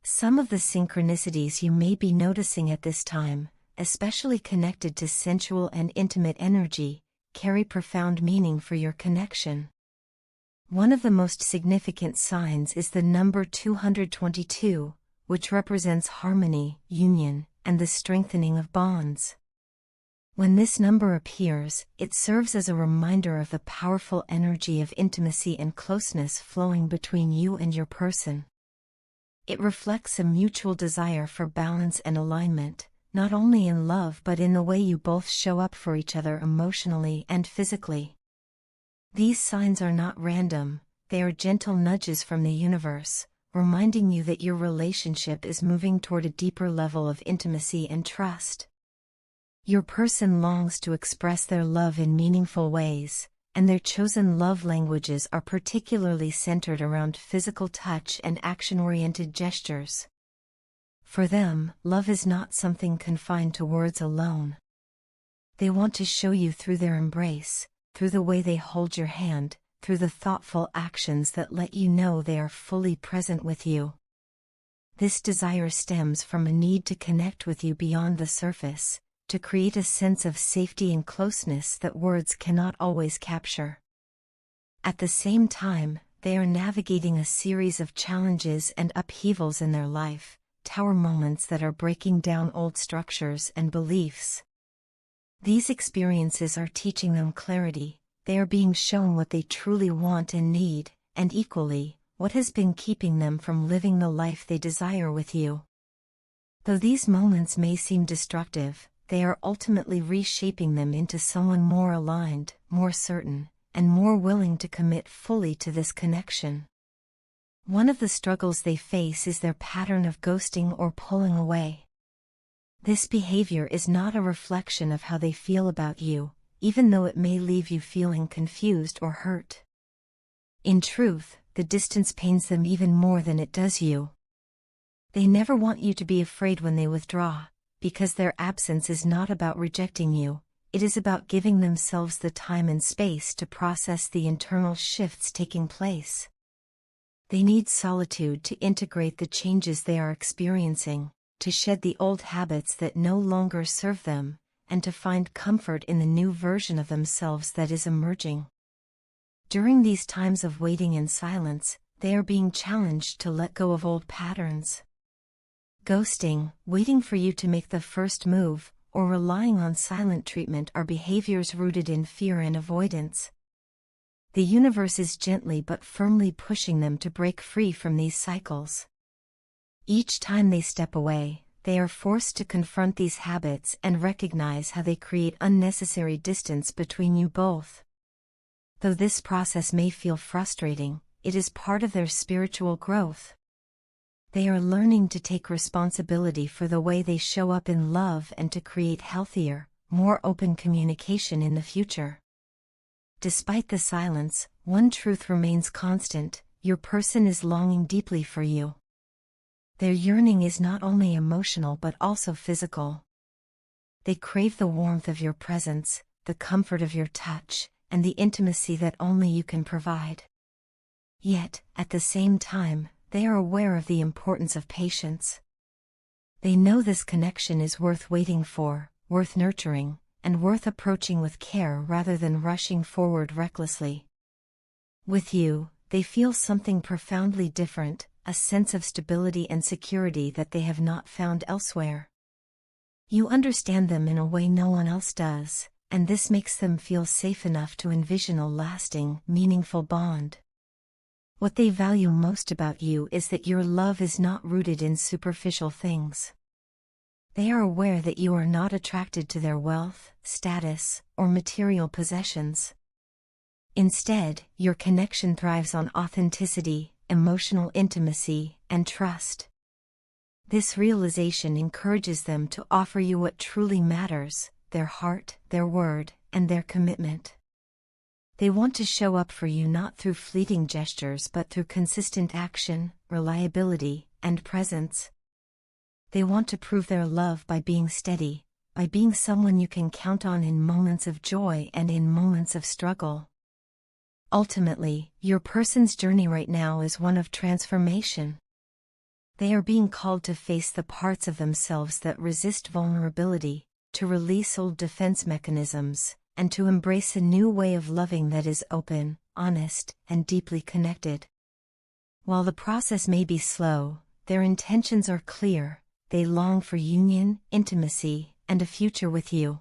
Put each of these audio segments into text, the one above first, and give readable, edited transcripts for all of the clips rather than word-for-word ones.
Some of the synchronicities you may be noticing at this time, especially connected to sensual and intimate energy, carry profound meaning for your connection. One of the most significant signs is the number 222, which represents harmony, union, and the strengthening of bonds. When this number appears, it serves as a reminder of the powerful energy of intimacy and closeness flowing between you and your person. It reflects a mutual desire for balance and alignment, not only in love but in the way you both show up for each other emotionally and physically. These signs are not random, they are gentle nudges from the universe, reminding you that your relationship is moving toward a deeper level of intimacy and trust. Your person longs to express their love in meaningful ways, and their chosen love languages are particularly centered around physical touch and action-oriented gestures. For them, love is not something confined to words alone. They want to show you through their embrace, through the way they hold your hand, through the thoughtful actions that let you know they are fully present with you. This desire stems from a need to connect with you beyond the surface, to create a sense of safety and closeness that words cannot always capture. At the same time, they are navigating a series of challenges and upheavals in their life, tower moments that are breaking down old structures and beliefs. These experiences are teaching them clarity, they are being shown what they truly want and need, and equally, what has been keeping them from living the life they desire with you. Though these moments may seem destructive, they are ultimately reshaping them into someone more aligned, more certain, and more willing to commit fully to this connection. One of the struggles they face is their pattern of ghosting or pulling away. This behavior is not a reflection of how they feel about you, even though it may leave you feeling confused or hurt. In truth, the distance pains them even more than it does you. They never want you to be afraid when they withdraw, because their absence is not about rejecting you, it is about giving themselves the time and space to process the internal shifts taking place. They need solitude to integrate the changes they are experiencing, to shed the old habits that no longer serve them, and to find comfort in the new version of themselves that is emerging. During these times of waiting in silence, they are being challenged to let go of old patterns. Ghosting, waiting for you to make the first move, or relying on silent treatment are behaviors rooted in fear and avoidance. The universe is gently but firmly pushing them to break free from these cycles. Each time they step away, they are forced to confront these habits and recognize how they create unnecessary distance between you both. Though this process may feel frustrating, it is part of their spiritual growth. They are learning to take responsibility for the way they show up in love and to create healthier, more open communication in the future. Despite the silence, one truth remains constant: your person is longing deeply for you. Their yearning is not only emotional but also physical. They crave the warmth of your presence, the comfort of your touch, and the intimacy that only you can provide. Yet, at the same time, they are aware of the importance of patience. They know this connection is worth waiting for, worth nurturing, and worth approaching with care rather than rushing forward recklessly. With you, they feel something profoundly different, a sense of stability and security that they have not found elsewhere. You understand them in a way no one else does, and this makes them feel safe enough to envision a lasting, meaningful bond. What they value most about you is that your love is not rooted in superficial things. They are aware that you are not attracted to their wealth, status, or material possessions. Instead, your connection thrives on authenticity, emotional intimacy, and trust. This realization encourages them to offer you what truly matters: their heart, their word, and their commitment. They want to show up for you not through fleeting gestures but through consistent action, reliability, and presence. They want to prove their love by being steady, by being someone you can count on in moments of joy and in moments of struggle. Ultimately, your person's journey right now is one of transformation. They are being called to face the parts of themselves that resist vulnerability, to release old defense mechanisms, and to embrace a new way of loving that is open, honest, and deeply connected. While the process may be slow, their intentions are clear. They long for union, intimacy, and a future with you.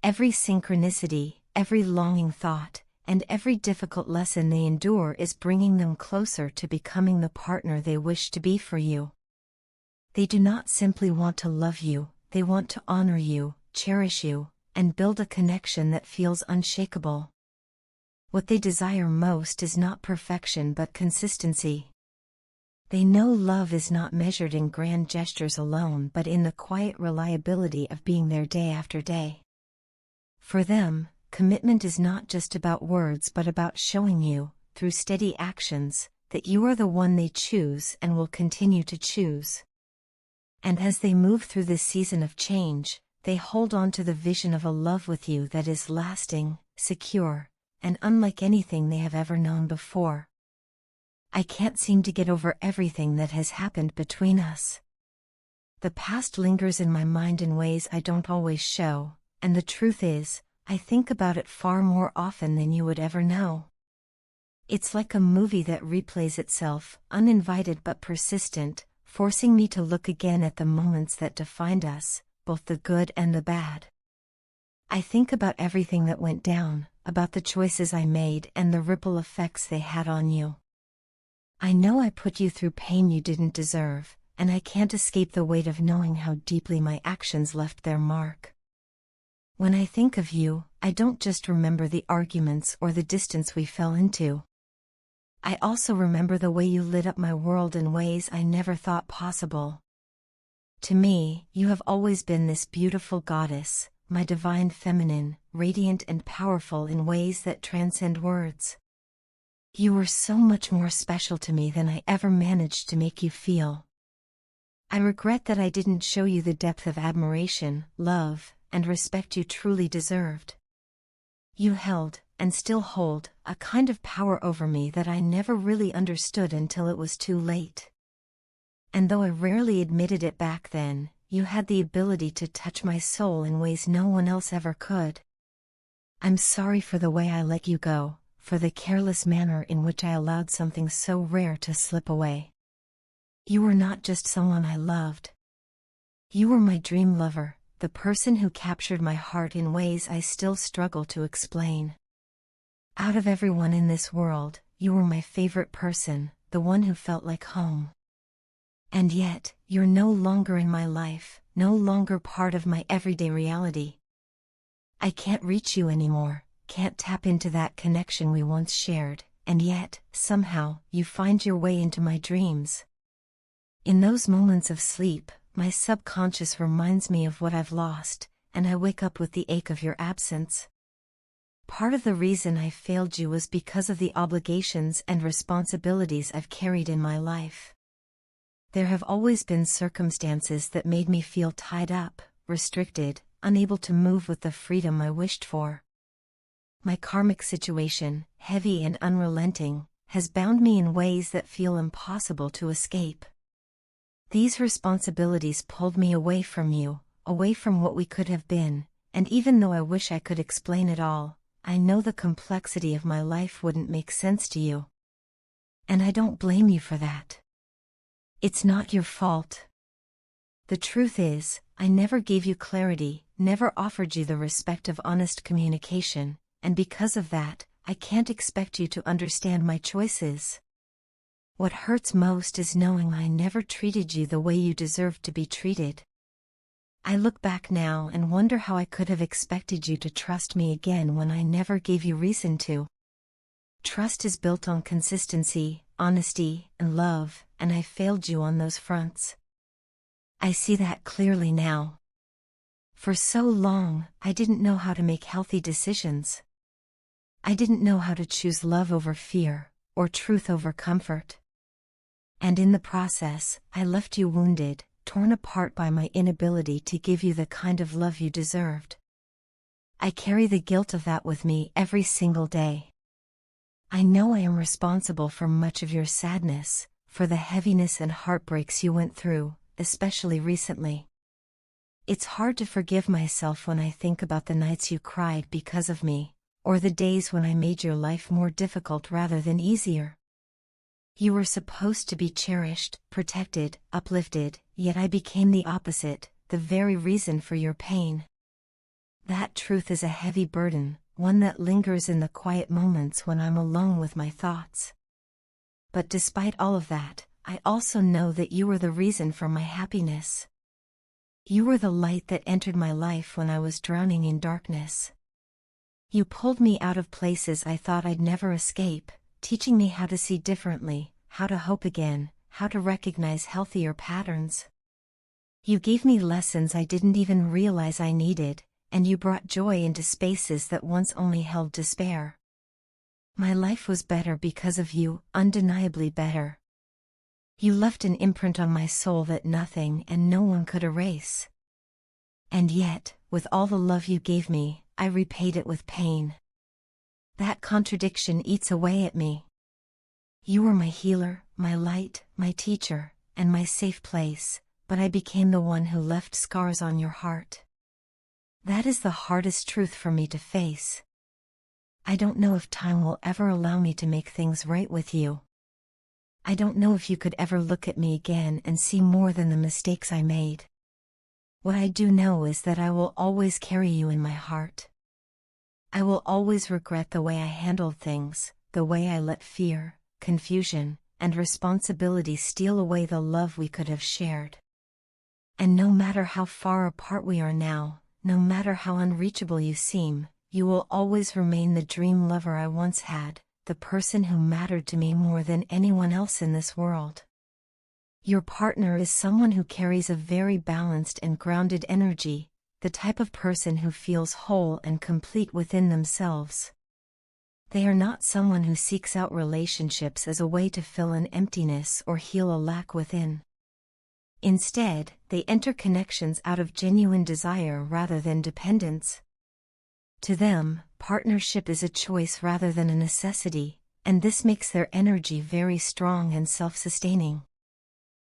Every synchronicity, every longing thought, and every difficult lesson they endure is bringing them closer to becoming the partner they wish to be for you. They do not simply want to love you, they want to honor you, cherish you, and build a connection that feels unshakable. What they desire most is not perfection but consistency. They know love is not measured in grand gestures alone but in the quiet reliability of being there day after day. For them, commitment is not just about words but about showing you, through steady actions, that you are the one they choose and will continue to choose. And as they move through this season of change, they hold on to the vision of a love with you that is lasting, secure, and unlike anything they have ever known before. I can't seem to get over everything that has happened between us. The past lingers in my mind in ways I don't always show, and the truth is, I think about it far more often than you would ever know. It's like a movie that replays itself, uninvited but persistent, forcing me to look again at the moments that defined us, both the good and the bad. I think about everything that went down, about the choices I made and the ripple effects they had on you. I know I put you through pain you didn't deserve, and I can't escape the weight of knowing how deeply my actions left their mark. When I think of you, I don't just remember the arguments or the distance we fell into. I also remember the way you lit up my world in ways I never thought possible. To me, you have always been this beautiful goddess, my divine feminine, radiant and powerful in ways that transcend words. You were so much more special to me than I ever managed to make you feel. I regret that I didn't show you the depth of admiration, love, and respect you truly deserved. You held, and still hold, a kind of power over me that I never really understood until it was too late. And though I rarely admitted it back then, you had the ability to touch my soul in ways no one else ever could. I'm sorry for the way I let you go, for the careless manner in which I allowed something so rare to slip away. You were not just someone I loved. You were my dream lover, the person who captured my heart in ways I still struggle to explain. Out of everyone in this world, you were my favorite person, the one who felt like home. And yet, you're no longer in my life, no longer part of my everyday reality. I can't reach you anymore, can't tap into that connection we once shared, and yet, somehow, you find your way into my dreams. In those moments of sleep, my subconscious reminds me of what I've lost, and I wake up with the ache of your absence. Part of the reason I failed you was because of the obligations and responsibilities I've carried in my life. There have always been circumstances that made me feel tied up, restricted, unable to move with the freedom I wished for. My karmic situation, heavy and unrelenting, has bound me in ways that feel impossible to escape. These responsibilities pulled me away from you, away from what we could have been, and even though I wish I could explain it all, I know the complexity of my life wouldn't make sense to you. And I don't blame you for that. It's not your fault. The truth is, I never gave you clarity, never offered you the respect of honest communication, and because of that, I can't expect you to understand my choices. What hurts most is knowing I never treated you the way you deserved to be treated. I look back now and wonder how I could have expected you to trust me again when I never gave you reason to. Trust is built on consistency, honesty, and love, and I failed you on those fronts. I see that clearly now. For so long, I didn't know how to make healthy decisions. I didn't know how to choose love over fear, or truth over comfort. And in the process, I left you wounded, torn apart by my inability to give you the kind of love you deserved. I carry the guilt of that with me every single day. I know I am responsible for much of your sadness, for the heaviness and heartbreaks you went through, especially recently. It's hard to forgive myself when I think about the nights you cried because of me, or the days when I made your life more difficult rather than easier. You were supposed to be cherished, protected, uplifted, yet I became the opposite, the very reason for your pain. That truth is a heavy burden, one that lingers in the quiet moments when I'm alone with my thoughts. But despite all of that, I also know that you were the reason for my happiness. You were the light that entered my life when I was drowning in darkness. You pulled me out of places I thought I'd never escape, teaching me how to see differently, how to hope again, how to recognize healthier patterns. You gave me lessons I didn't even realize I needed, and you brought joy into spaces that once only held despair. My life was better because of you, undeniably better. You left an imprint on my soul that nothing and no one could erase. And yet, with all the love you gave me, I repaid it with pain. That contradiction eats away at me. You were my healer, my light, my teacher, and my safe place, but I became the one who left scars on your heart. That is the hardest truth for me to face. I don't know if time will ever allow me to make things right with you. I don't know if you could ever look at me again and see more than the mistakes I made. What I do know is that I will always carry you in my heart. I will always regret the way I handled things, the way I let fear, confusion, and responsibility steal away the love we could have shared. And no matter how far apart we are now, no matter how unreachable you seem, you will always remain the dream lover I once had, the person who mattered to me more than anyone else in this world. Your partner is someone who carries a very balanced and grounded energy, the type of person who feels whole and complete within themselves. They are not someone who seeks out relationships as a way to fill an emptiness or heal a lack within. Instead, they enter connections out of genuine desire rather than dependence. To them, partnership is a choice rather than a necessity, and this makes their energy very strong and self-sustaining.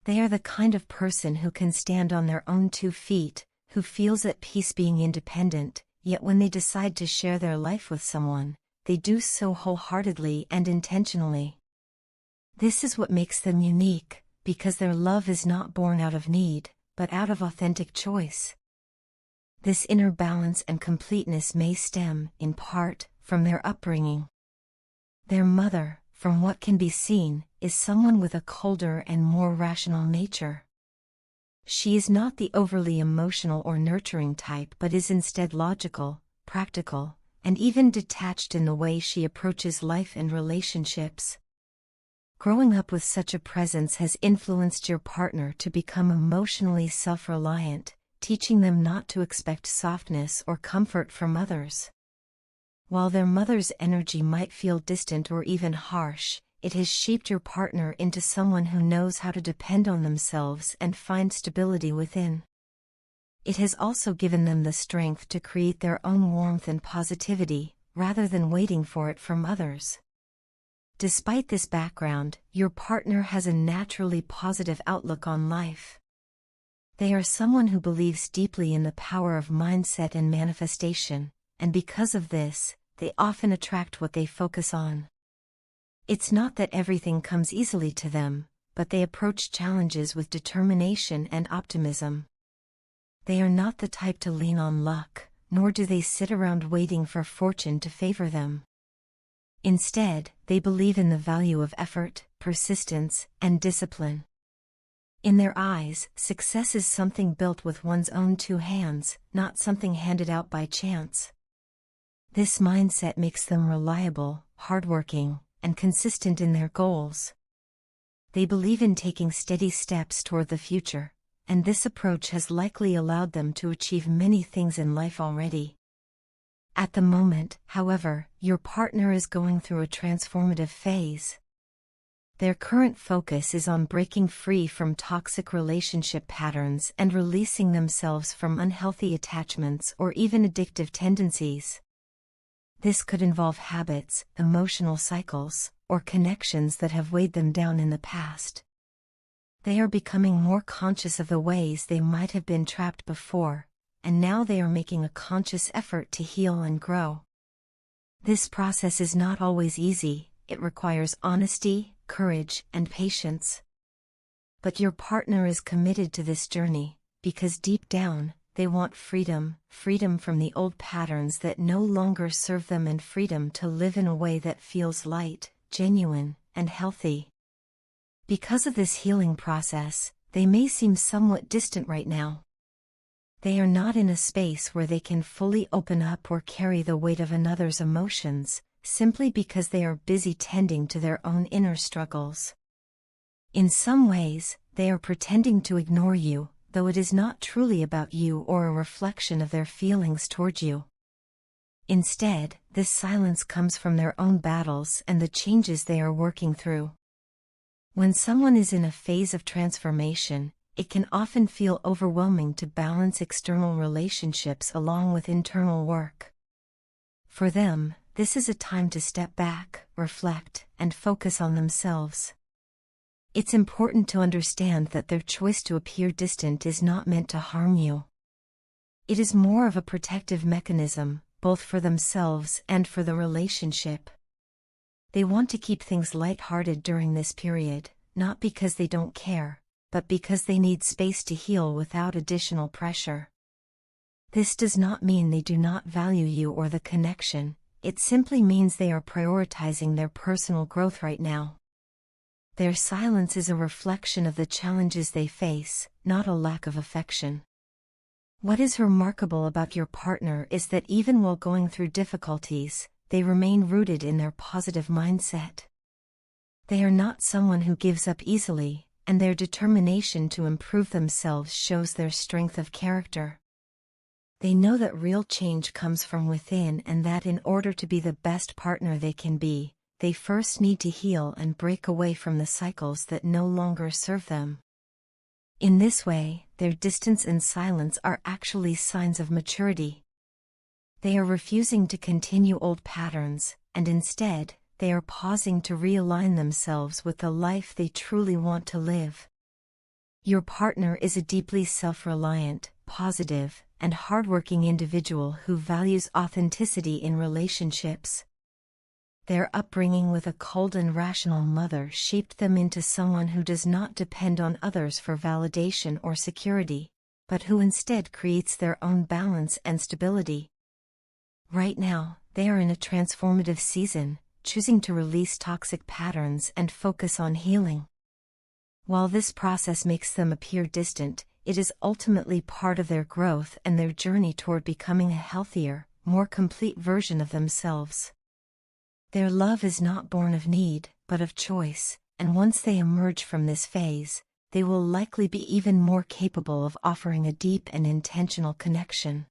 They are the kind of person who can stand on their own 2 feet, who feels at peace being independent, yet when they decide to share their life with someone, they do so wholeheartedly and intentionally. This is what makes them unique, because their love is not born out of need, but out of authentic choice. This inner balance and completeness may stem, in part, from their upbringing. Their mother, from what can be seen, is someone with a colder and more rational nature. She is not the overly emotional or nurturing type but is instead logical, practical, and even detached in the way she approaches life and relationships. Growing up with such a presence has influenced your partner to become emotionally self-reliant, teaching them not to expect softness or comfort from others. While their mother's energy might feel distant or even harsh, it has shaped your partner into someone who knows how to depend on themselves and find stability within. It has also given them the strength to create their own warmth and positivity, rather than waiting for it from others. Despite this background, your partner has a naturally positive outlook on life. They are someone who believes deeply in the power of mindset and manifestation, and because of this, they often attract what they focus on. It's not that everything comes easily to them, but they approach challenges with determination and optimism. They are not the type to lean on luck, nor do they sit around waiting for fortune to favor them. Instead, they believe in the value of effort, persistence, and discipline. In their eyes, success is something built with one's own 2 hands, not something handed out by chance. This mindset makes them reliable, hardworking, and consistent in their goals. They believe in taking steady steps toward the future, and this approach has likely allowed them to achieve many things in life already. At the moment, however, your partner is going through a transformative phase. Their current focus is on breaking free from toxic relationship patterns and releasing themselves from unhealthy attachments or even addictive tendencies. This could involve habits, emotional cycles, or connections that have weighed them down in the past. They are becoming more conscious of the ways they might have been trapped before, and now they are making a conscious effort to heal and grow. This process is not always easy. It requires honesty, courage, and patience. But your partner is committed to this journey, because deep down, they want freedom from the old patterns that no longer serve them, and freedom to live in a way that feels light, genuine, and healthy. Because of this healing process, they may seem somewhat distant right now. They are not in a space where they can fully open up or carry the weight of another's emotions, simply because they are busy tending to their own inner struggles. In some ways, they are pretending to ignore you, though it is not truly about you or a reflection of their feelings toward you. Instead, this silence comes from their own battles and the changes they are working through. When someone is in a phase of transformation, it can often feel overwhelming to balance external relationships along with internal work. For them, this is a time to step back, reflect, and focus on themselves. It's important to understand that their choice to appear distant is not meant to harm you. It is more of a protective mechanism, both for themselves and for the relationship. They want to keep things light-hearted during this period, not because they don't care, but because they need space to heal without additional pressure. This does not mean they do not value you or the connection, it simply means they are prioritizing their personal growth right now. Their silence is a reflection of the challenges they face, not a lack of affection. What is remarkable about your partner is that even while going through difficulties, they remain rooted in their positive mindset. They are not someone who gives up easily, and their determination to improve themselves shows their strength of character. They know that real change comes from within, and that in order to be the best partner they can be, they first need to heal and break away from the cycles that no longer serve them. In this way, their distance and silence are actually signs of maturity. They are refusing to continue old patterns, and instead, they are pausing to realign themselves with the life they truly want to live. Your partner is a deeply self-reliant, positive, and hardworking individual who values authenticity in relationships. Their upbringing with a cold and rational mother shaped them into someone who does not depend on others for validation or security, but who instead creates their own balance and stability. Right now, they are in a transformative season, choosing to release toxic patterns and focus on healing. While this process makes them appear distant, it is ultimately part of their growth and their journey toward becoming a healthier, more complete version of themselves. Their love is not born of need, but of choice, and once they emerge from this phase, they will likely be even more capable of offering a deep and intentional connection.